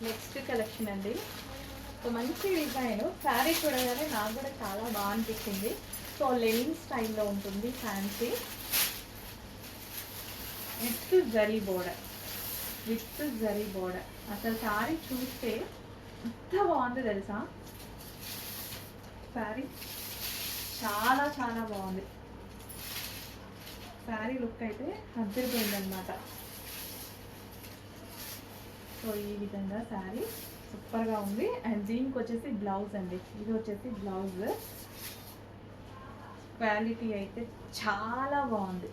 Next collection అండి. So మంచి design, sari చూడగానే నాకు కూడా చాలా బాగా అనిపించింది. సో లెనిన్ స్టైల్లో ఉంటుంది, fancy with zari border, with zari border. అసలు శారీ చూస్తే ఎంత బాగుంది తెలుసా. శారీ చాలా చాలా బాగుంది. శారీ లుక్ అయితే అద్దరిపోయిందనమాట. సో ఈ విధంగా శారీ సూపర్గా ఉంది. అండ్ దీనికి వచ్చేసి బ్లౌజ్ అండి, ఇది వచ్చేసి బ్లౌజ్. క్వాలిటీ అయితే చాలా బాగుంది.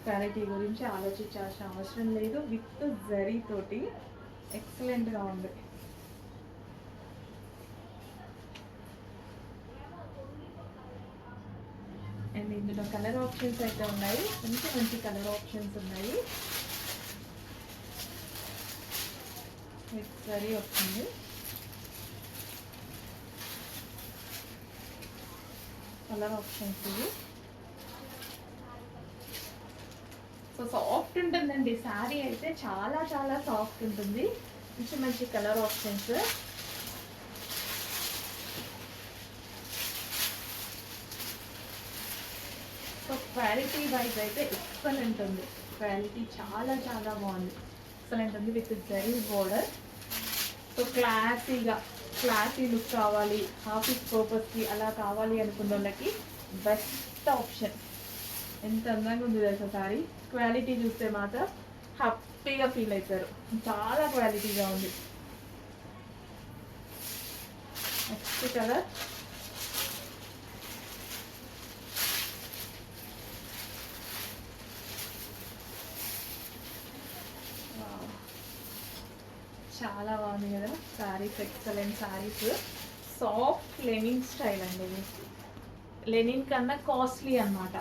క్వాలిటీ గురించి ఆలోచించాల్సిన అవసరం లేదు. విత్ జరీ తోటి ఎక్సలెంట్గా ఉంది. అండ్ ఇందులో కలర్ ఆప్షన్స్ అయితే ఉన్నాయి, మంచి మంచి కలర్ ఆప్షన్స్ ఉన్నాయి. విత్ జరీ వస్తుంది. కలర్ ఆప్షన్స్ ఇవి. సో సాఫ్ట్ ఉంటుందండి శారీ అయితే, చాలా చాలా సాఫ్ట్ ఉంటుంది. మంచి మంచి colour options. So quality wise అయితే ఎక్సలెంట్ ఉంది. క్వాలిటీ చాలా చాలా బాగుంది, ఎక్సలెంట్ ఉంది. With zari border. So classy look కావాలి, ఆఫీస్ పర్పస్కి అలా కావాలి అనుకున్న వాళ్ళకి బెస్ట్ ఆప్షన్. ఎంత అందంగా ఉంది తెలుసా సారీ. క్వాలిటీ చూస్తే మాత్రం హ్యాపీగా ఫీల్ అవుతారు, చాలా క్వాలిటీగా ఉంది. నెక్స్ట్ కలర్ చాలా బాగుంది కదా saris, excellent saris. Soft Lenin style అండి ఇది. లెనిన్ కన్నా కాస్ట్లీ అన్నమాట,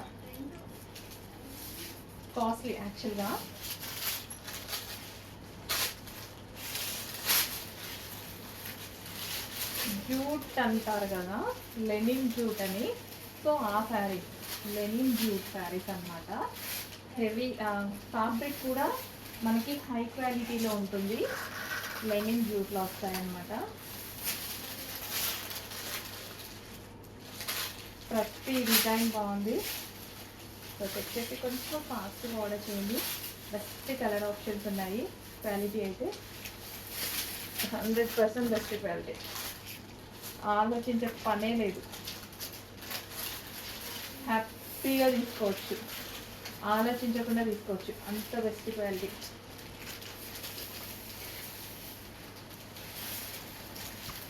కాస్ట్లీ యాక్చువల్గా. జూట్ అంటారు కదా, లెనిన్ జూట్ అని. సో ఆ శారీ లెనిన్ జూట్ శారీస్ అన్నమాట. హెవీ ఫ్యాబ్రిక్ కూడా మనకి హై క్వాలిటీలో ఉంటుంది. లెనిన్ జూట్లో వస్తాయన్నమాట. ప్రతి డిజైన్ బాగుంది. సో తెచ్చేసి కొంచెం ఫాస్ట్గా ఆర్డర్ చేయండి. బెస్ట్ కలర్ ఆప్షన్స్ ఉన్నాయి. క్వాలిటీ అయితే 100% బెస్ట్ క్వాలిటీ, ఆలోచించే పనే లేదు. హ్యాపీగా తీసుకోవచ్చు, ఆలోచించకుండా తీసుకోవచ్చు, అంత బెస్ట్ క్వాలిటీ.